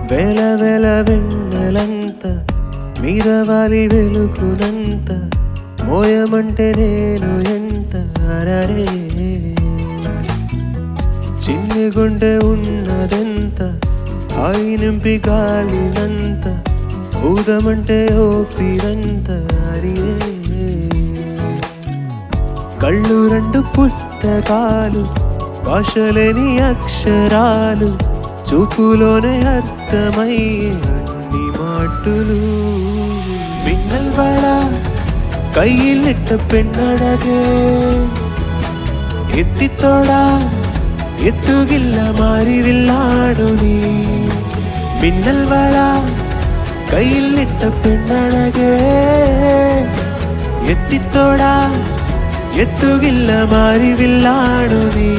వేల వేల వెన్నెలంత మీద వాలి వెలుగునంత మోయమంటే నేను ఎంత అరరే చిన్ని గుండె ఉన్నదెంత హాయి నింపి గాలినంత ఊదమంటే ఓపిరంత అరియే కళ్ళు రెండు పుస్తకాలు భాషలేని అక్షరాలు చూపులోనే అర్థమయ్యే అన్ని మాటలు మిన్నల్ వళ కైయిలిట్ట పెన్నడగే ఎత్తితోడా ఎత్తుగిల్ల మారి విల్లాడు നീ మిన్నల్ వళ కైయిలిట్ట పెన్నడగే ఎత్తితోడా ఎత్తుగిల్ల మారి విల్లాడు നീ